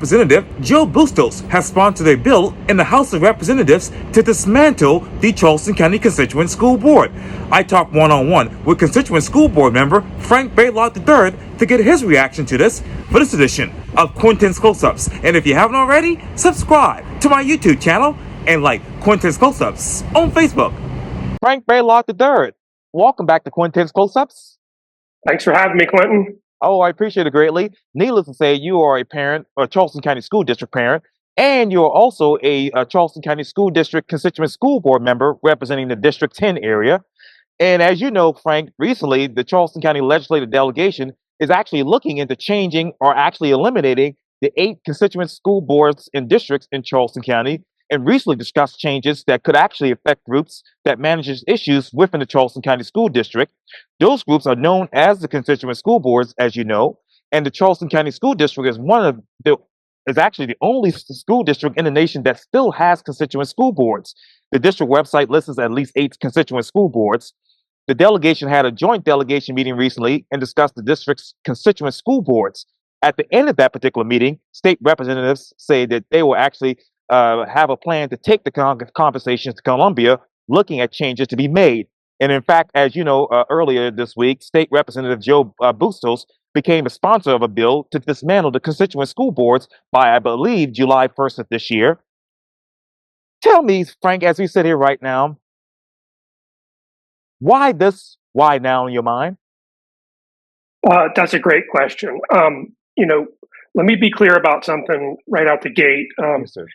Representative Joe Bustos has sponsored a bill in the House of Representatives to dismantle the Charleston County Constituent School Board. I talked one-on-one with Constituent School Board member Frank Beylotte III to get his reaction to this for this edition of Quintin's Close-Ups. And if you haven't already, subscribe to my YouTube channel and like Quintin's Close-Ups on Facebook. Frank Beylotte III, welcome back to Quintin's Close-Ups. Thanks for having me, Quintin. Oh, I appreciate it greatly. Needless to say, you are a parent, a Charleston County School District parent, and you are also a Charleston County School District Constituent School Board member representing the District 10 area. And as you know, Frank, recently the Charleston County Legislative Delegation is actually looking into changing or actually eliminating the 8 constituent school boards and districts in Charleston County, and recently discussed changes that could actually affect groups that manages issues within the Charleston County School District. Those groups are known as the constituent school boards, as you know, and the Charleston County School District is actually the only school district in the nation that still has constituent school boards. The district website lists at least 8 constituent school boards. The delegation had a joint delegation meeting recently and discussed the district's constituent school boards. At the end of that particular meeting, state representatives say that they will actually have a plan to take the conversations to Columbia, looking at changes to be made. And in fact, as you know, earlier this week, State Representative Joe Bustos became a sponsor of a bill to dismantle the constituent school boards by, I believe, July 1st of this year. Tell me, Frank, as we sit here right now, why this? Why now in your mind? That's a great question. Let me be clear about something right out the gate. Yes, sir.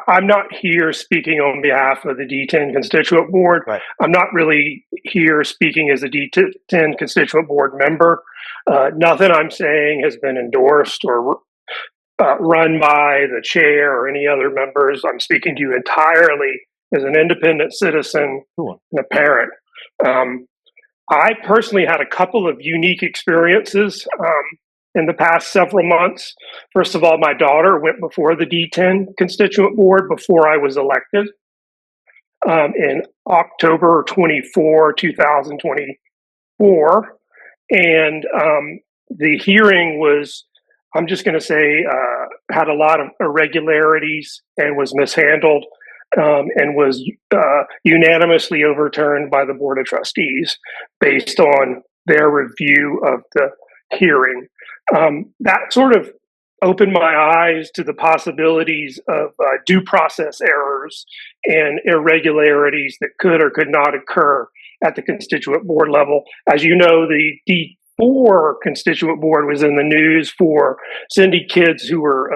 I'm not here speaking on behalf of the D10 Constituent Board. Right. I'm not really here speaking as a D10 Constituent Board member. Nothing I'm saying has been endorsed or run by the chair or any other members. I'm speaking to you entirely as an independent citizen and a parent. I personally had a couple of unique experiences in the past several months. First of all, my daughter went before the D10 Constituent Board before I was elected in October 24, 2024. And the hearing was, I'm just going to say, had a lot of irregularities and was mishandled and was unanimously overturned by the Board of Trustees based on their review of the hearing. That sort of opened my eyes to the possibilities of due process errors and irregularities that could or could not occur at the constituent board level. As you know, the D4 constituent board was in the news for sending kids who were,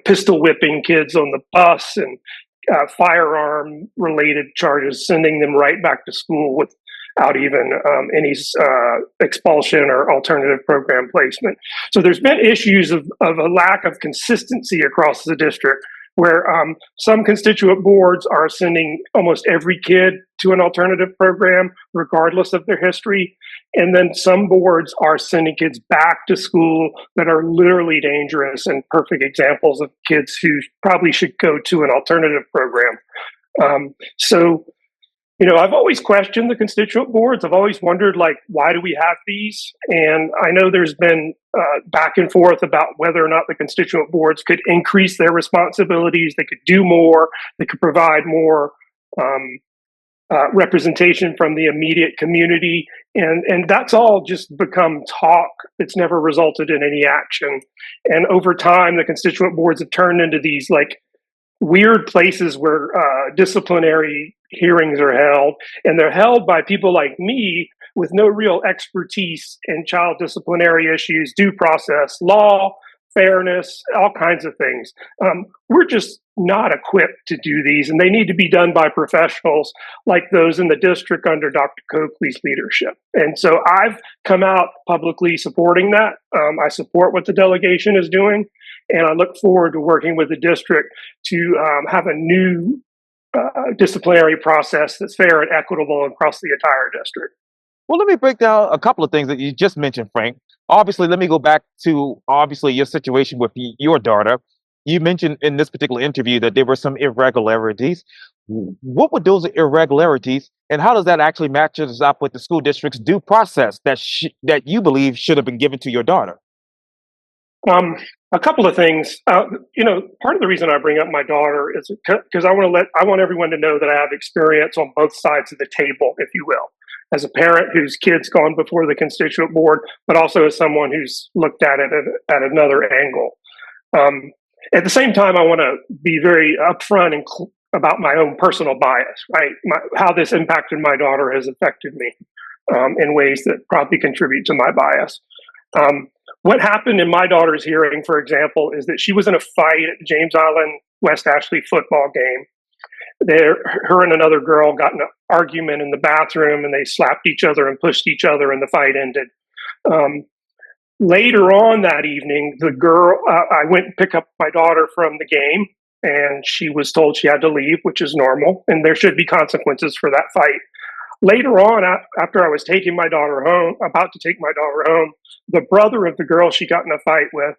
pistol whipping kids on the bus and firearm related charges, sending them right back to school without even any expulsion or alternative program placement. So there's been issues of a lack of consistency across the district where some constituent boards are sending almost every kid to an alternative program, regardless of their history. And then some boards are sending kids back to school that are literally dangerous and perfect examples of kids who probably should go to an alternative program. I've always questioned the constituent boards. I've always wondered, why do we have these? And I know there's been back and forth about whether or not the constituent boards could increase their responsibilities, they could do more, they could provide more representation from the immediate community. And that's all just become talk. It's never resulted in any action. And over time, the constituent boards have turned into these weird places where disciplinary hearings are held, and they're held by people like me with no real expertise in child disciplinary issues, due process, law, fairness, all kinds of things. We're just not equipped to do these, and they need to be done by professionals like those in the district under Dr. Coakley's leadership. And so I've come out publicly supporting that. I support what the delegation is doing, and I look forward to working with the district to have a new disciplinary process that's fair and equitable across the entire district. Well, let me break down a couple of things that you just mentioned, Frank. Obviously, let me go back to your situation with your daughter. You mentioned in this particular interview that there were some irregularities. What were those irregularities, and how does that actually match us up with the school district's due process that you believe should have been given to your daughter? A couple of things. Part of the reason I bring up my daughter is because I want everyone to know that I have experience on both sides of the table, if you will, as a parent whose kid's gone before the constituent board, but also as someone who's looked at it at another angle. At the same time, I want to be very upfront about my own personal bias, right? How this impacted my daughter has affected me in ways that probably contribute to my bias. What happened in my daughter's hearing, for example, is that she was in a fight at the James Island West Ashley football game. Her and another girl got in an argument in the bathroom, and they slapped each other and pushed each other, and the fight ended. Later on that evening, I went and picked up my daughter from the game, and she was told she had to leave, which is normal, and there should be consequences for that fight. Later on, after I was about to take my daughter home, the brother of the girl she got in a fight with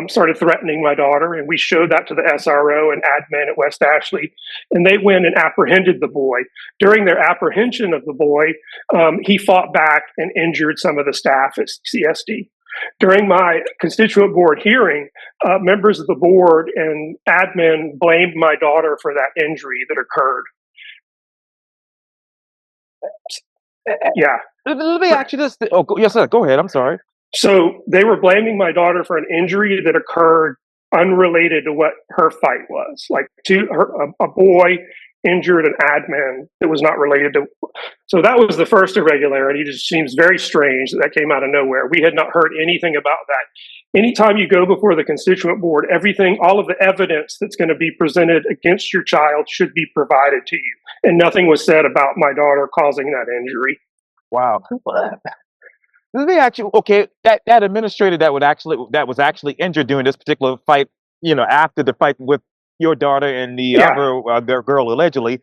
started threatening my daughter, and we showed that to the SRO and admin at West Ashley, and they went and apprehended the boy. During their apprehension of the boy, he fought back and injured some of the staff at CSD. During my constituent board hearing, members of the board and admin blamed my daughter for that injury that occurred. Yeah. Let me ask you this. Oh, yes, sir. Go ahead. I'm sorry. So they were blaming my daughter for an injury that occurred unrelated to what her fight was. Like a boy injured an admin that was not related to. So that was the first irregularity. It just seems very strange that came out of nowhere. We had not heard anything about that. Anytime you go before the constituent board, all of the evidence that's going to be presented against your child should be provided to you. And nothing was said about my daughter causing that injury. Wow. Let me ask you, okay, that administrator that was actually injured during this particular fight, after the fight with your daughter and the other their girl allegedly,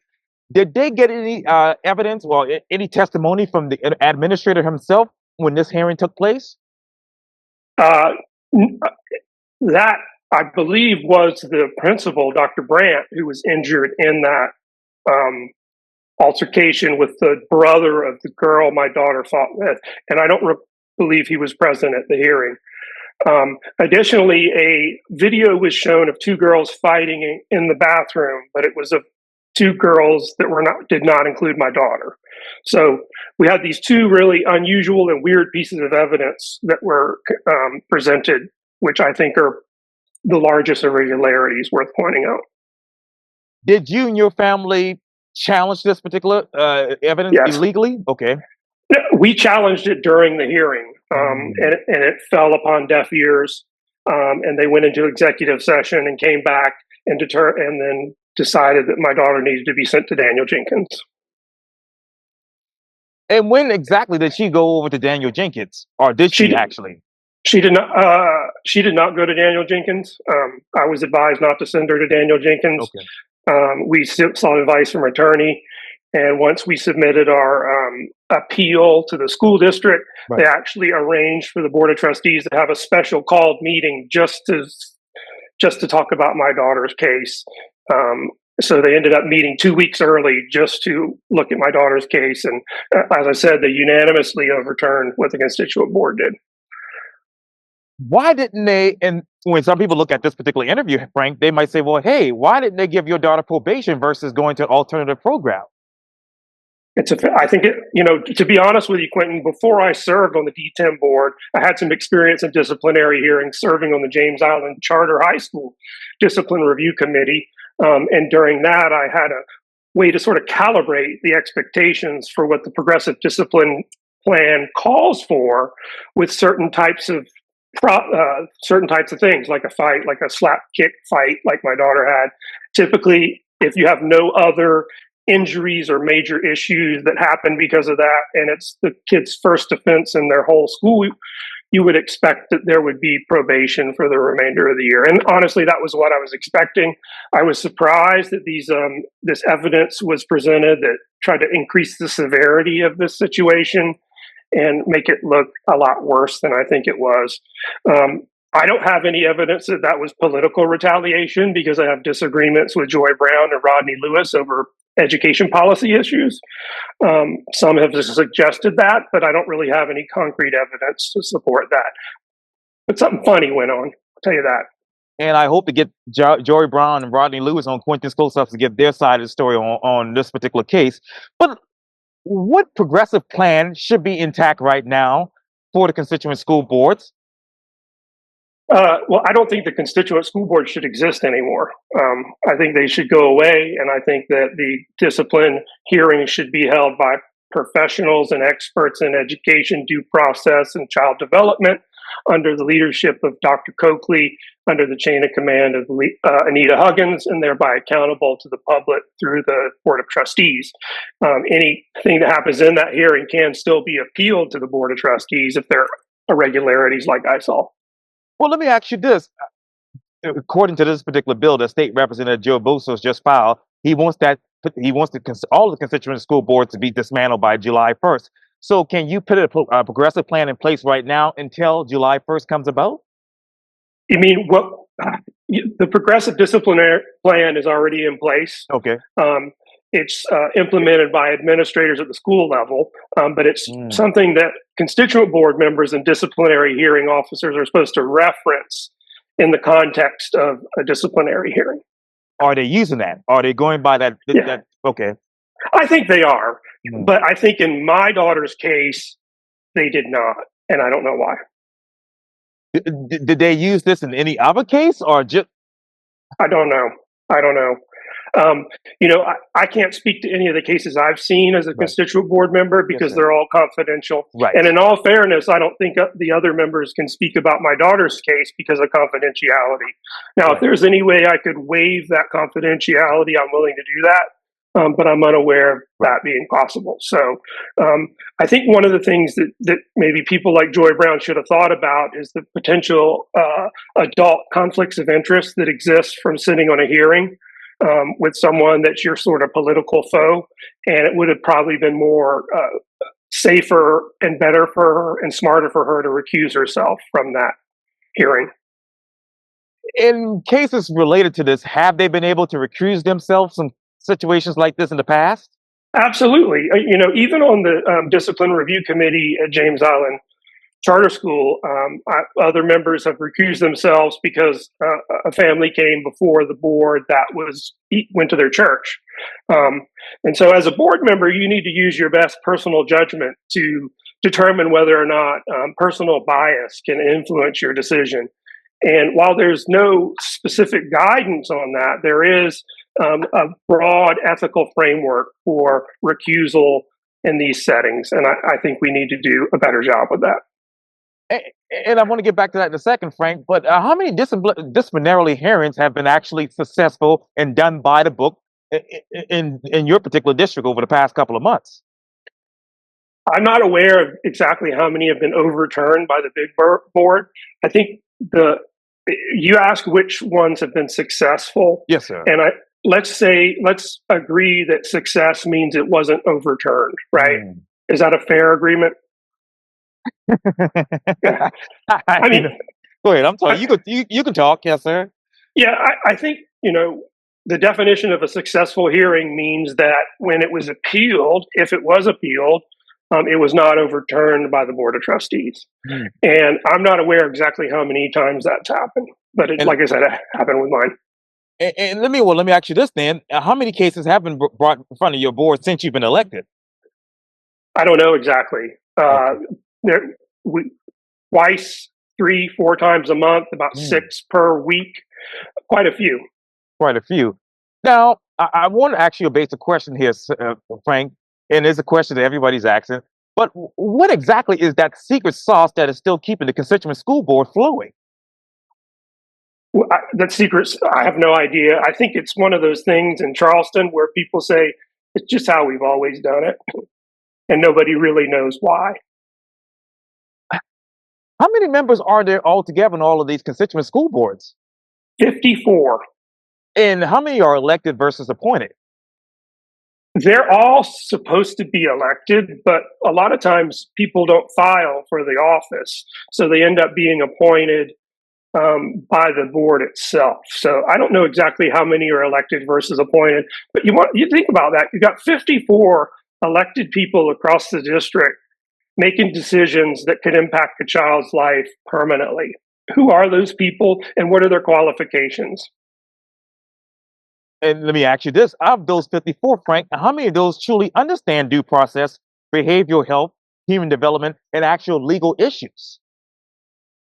did they get any evidence or any testimony from the administrator himself when this hearing took place? That, I believe, was the principal, Dr. Brandt, who was injured in that altercation with the brother of the girl my daughter fought with. And I don't believe he was present at the hearing. Additionally, a video was shown of two girls fighting in the bathroom, but it was of two girls that did not include my daughter. So we had these two really unusual and weird pieces of evidence that were presented, which I think are the largest irregularities worth pointing out. Did you and your family challenge this particular evidence illegally? Okay. We challenged it during the hearing, and it fell upon deaf ears. And they went into executive session and came back and then decided that my daughter needed to be sent to Daniel Jenkins. And when exactly did she go over to Daniel Jenkins, or did she actually? She did not. She did not go to Daniel Jenkins. I was advised not to send her to Daniel Jenkins. Okay. We sought advice from an attorney, and once we submitted our appeal to the school district, they actually arranged for the board of trustees to have a special called meeting just to talk about my daughter's case. So they ended up meeting 2 weeks early just to look at my daughter's case, and as I said, they unanimously overturned what the constituent board did. Why didn't they? And when some people look at this particular interview, Frank, they might say, well, hey, why didn't they give your daughter probation versus going to an alternative program? I think to be honest with you, Quintin, before I served on the D10 board, I had some experience in disciplinary hearings serving on the James Island Charter High School Discipline Review Committee. And during that, I had a way to sort of calibrate the expectations for what the progressive discipline plan calls for with certain types of things, like a fight, like a slap kick fight, like my daughter had. Typically, if you have no other injuries or major issues that happen because of that, and it's the kid's first offense in their whole school, you would expect that there would be probation for the remainder of the year. And honestly, that was what I was expecting. I was surprised that this evidence was presented that tried to increase the severity of this situation and make it look a lot worse than I think it was. I don't have any evidence that was political retaliation because I have disagreements with Joy Brown and Rodney Lewis over education policy issues. Some have suggested that, but I don't really have any concrete evidence to support that. But something funny went on. tell you that. And I hope to get Jory Brown and Rodney Lewis on Quintin's close-ups to give their side of the story on this particular case. But what progressive plan should be intact right now for the constituent school boards? Well, I don't think the constituent school board should exist anymore. I think they should go away, and I think that the discipline hearings should be held by professionals and experts in education, due process, and child development under the leadership of Dr. Coakley, under the chain of command of Anita Huggins, and thereby accountable to the public through the Board of Trustees. Anything that happens in that hearing can still be appealed to the Board of Trustees if there are irregularities like I saw. Well, let me ask you this. According to this particular bill that State Representative Joe Bustos just filed, he wants all the constituent school boards to be dismantled by July 1st. So can you put a progressive plan in place right now until July 1st comes about? You mean the progressive disciplinary plan is already in place. Okay. It's implemented by administrators at the school level, but it's something that constituent board members and disciplinary hearing officers are supposed to reference in the context of a disciplinary hearing. Are they using that? Are they going by that? Yeah. Okay. I think they are, but I think in my daughter's case, they did not, and I don't know why. Did they use this in any other case, or just? I don't know. I can't speak to any of the cases I've seen as a constituent board member because they're all confidential. Right. And in all fairness, I don't think the other members can speak about my daughter's case because of confidentiality. Now, if there's any way I could waive that confidentiality, I'm willing to do that. But I'm unaware of that being possible. So I think one of the things that maybe people like Joy Brown should have thought about is the potential adult conflicts of interest that exist from sitting on a hearing with someone that's your sort of political foe. And it would have probably been more safer and better for her and smarter for her to recuse herself from that hearing. In cases related to this, have they been able to recuse themselves from situations like this in the past? Absolutely. Even on the discipline review committee at James Island Charter School, other members have recused themselves because a family came before the board that went to their church. And so as a board member, you need to use your best personal judgment to determine whether or not personal bias can influence your decision. And while there's no specific guidance on that, there is a broad ethical framework for recusal in these settings. And I think we need to do a better job with that. And I want to get back to that in a second, Frank, but how many disciplinary hearings have been actually successful and done by the book in your particular district over the past couple of months? I'm not aware of exactly how many have been overturned by the big board. I think you asked which ones have been successful. Yes, sir. And let's agree that success means it wasn't overturned, right? Is that a fair agreement? I mean, go ahead. I'm sorry. You can talk. Yes, sir. Yeah, I think, the definition of a successful hearing means that when it was appealed, if it was appealed, it was not overturned by the Board of Trustees. And I'm not aware exactly how many times that's happened, but like I said, it happened with mine. And let me ask you this then: how many cases have been brought in front of your board since you've been elected? I don't know exactly. Twice, 3-4 times a month, about 6 per week. Quite a few. Quite a few. Now, I want to ask you a basic question here, Frank, and it's a question that everybody's asking. But what exactly is that secret sauce that is still keeping the constituent school board flowing? Well, that secret, I have no idea. I think it's one of those things in Charleston where people say it's just how we've always done it, and nobody really knows why. How many members are there altogether in all of these constituent school boards? 54. And how many are elected versus appointed? They're all supposed to be elected, but a lot of times people don't file for the office, so they end up being appointed by the board itself. So I don't know exactly how many are elected versus appointed, but you think about that. You've got 54 elected people across the district making decisions that could impact a child's life permanently. who are those people and what are their qualifications? And let me ask you this: of those 54, Frank, how many of those truly understand due process, behavioral health, human development, and actual legal issues?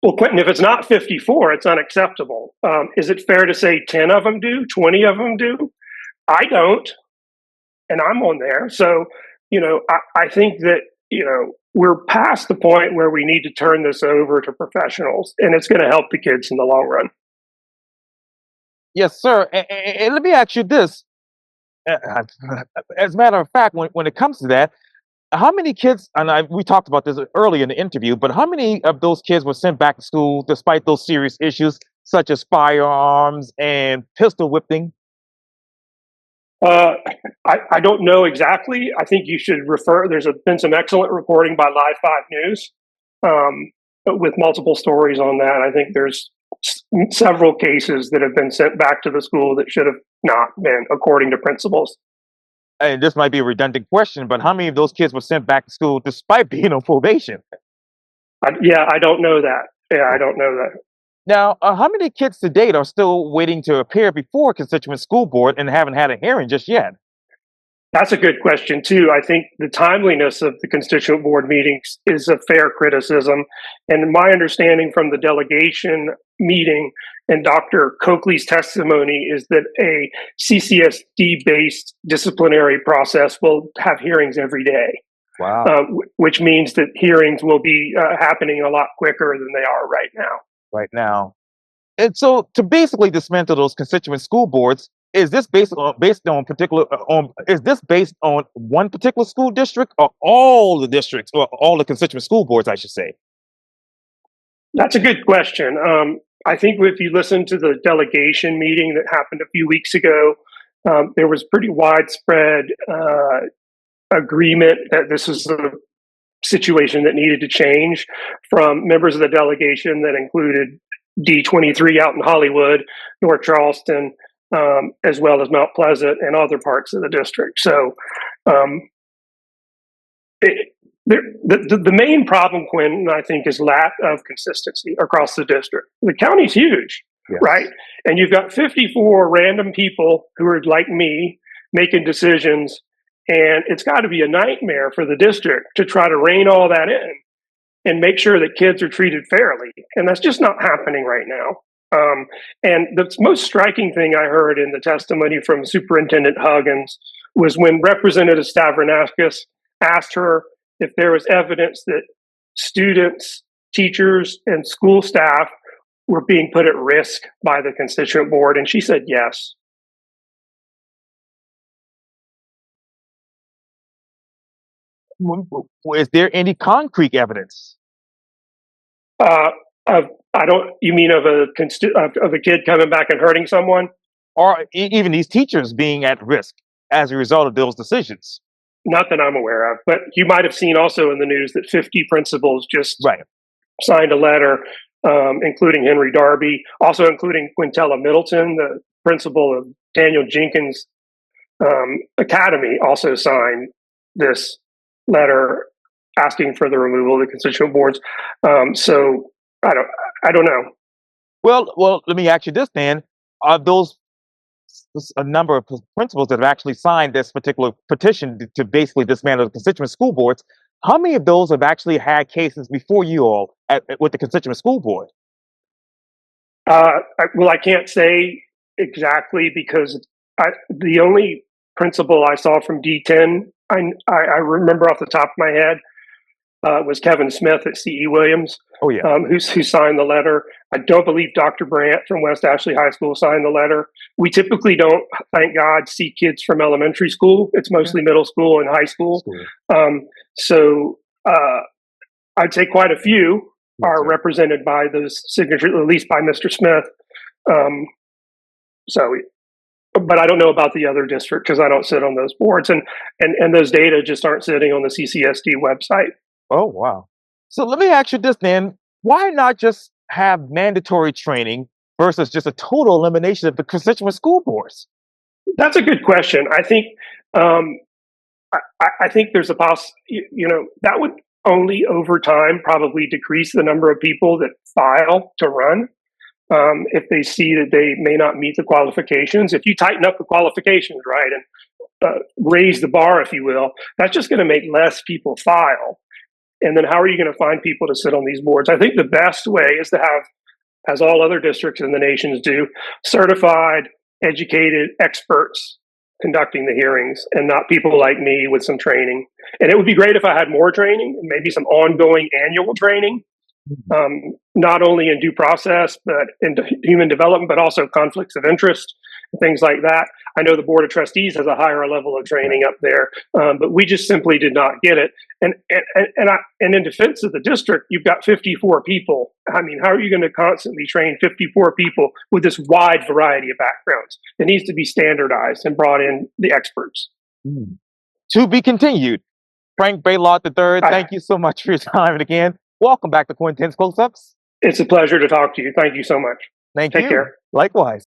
Well, Quentin, if it's not 54, it's unacceptable. Is it fair to say 10 of them do, 20 of them do? I don't, and I'm on there. So, I think that, we're past the point where we need to turn this over to professionals, and it's going to help the kids in the long run. Yes, sir. And let me ask you this: uh, as a matter of fact, when it comes to that, how many kids, and we talked about this earlier in the interview, but how many of those kids were sent back to school despite those serious issues such as firearms and pistol whipping? Uh, I don't know exactly. I think you should refer. Been some excellent reporting by Live 5 News, um, with multiple stories on that. I think there's several cases that have been sent back to the school that should have not been, according to principals. And this might be a redundant question, but how many of those kids were sent back to school despite being on probation? I don't know that. Yeah, I don't know that. Now, how many kids to date are still waiting to appear before constituent school board and haven't had a hearing just yet? That's a good question, too. I think the timeliness of the constituent board meetings is a fair criticism. And my understanding from the delegation meeting and Dr. Coakley's testimony is that a CCSD based disciplinary process will have hearings every day, Wow. which means that hearings will be happening a lot quicker than they are right now. Right now. And so, to basically dismantle those constituent school boards, is this based on one particular school district or all the districts or all the constituent school boards, I should say? That's a good question. I think if you listen to the delegation meeting that happened a few weeks ago, there was pretty widespread agreement that this is a situation that needed to change from members of the delegation that included D23 out in Hollywood, North Charleston, as well as Mount Pleasant and other parts of the district. So the main problem, Quinn, I think, is lack of consistency across the district. The county's huge, Yes. right? And you've got 54 random people who are like me making decisions, and it's got to be a nightmare for the district to try to rein all that in and make sure that kids are treated fairly. And that's just not happening right now. And the most striking thing I heard in the testimony from Superintendent Huggins was when Representative Stavronakis asked her if there was evidence that students, teachers, and school staff were being put at risk by the constituent board, and she said yes. Is there any concrete evidence? I don't. You mean of a kid coming back and hurting someone? Or even these teachers being at risk as a result of those decisions? Not that I'm aware of, but you might have seen also in the news that 50 principals just Right. signed a letter, including Henry Darby, also including Quintella Middleton, the principal of Daniel Jenkins Academy, also signed this letter asking for the removal of the constituent boards. So I don't know. Well, let me ask you this then: are those a number of principals that have actually signed this particular petition to basically dismantle the constituent school boards? How many of those have actually had cases before you all with the constituent school board? I can't say exactly because the only principal I saw from D10, I remember off the top of my head, was Kevin Smith at C.E. Williams, Oh yeah. who signed the letter. I don't believe Dr. Brandt from West Ashley High School signed the letter. We typically don't, thank God, see kids from elementary school. It's mostly middle school and high school. So I'd say quite a few are represented by those signatures, at least by Mr. Smith. But I don't know about the other district because I don't sit on those boards, and those data just aren't sitting on the CCSD website. Oh wow. So let me ask you this then: why not just have mandatory training versus just a total elimination of the constituent school boards? That's a good question. I think I think there's a that would only over time probably decrease the number of people that file to run. If they see that they may not meet the qualifications, if you tighten up the qualifications, right, and raise the bar, if you will, that's just going to make less people file. And then how are you going to find people to sit on these boards? I think the best way is to have, as all other districts in the nations do, certified, educated experts conducting the hearings and not people like me with some training. And it would be great if I had more training and maybe some ongoing annual training, not only in due process, but in human development, but also conflicts of interest and things like that. I know the Board of Trustees has a higher level of training up there, but we just simply did not get it. And in defense of the district, you've got 54 people. I mean, how are you going to constantly train 54 people with this wide variety of backgrounds? It needs to be standardized and brought in the experts. To be continued. Frank Beylotte III, thank you so much for your time. And again, welcome back to Quintin's Close-Ups. It's a pleasure to talk to you. Thank you so much. Thank you. Take care. Likewise.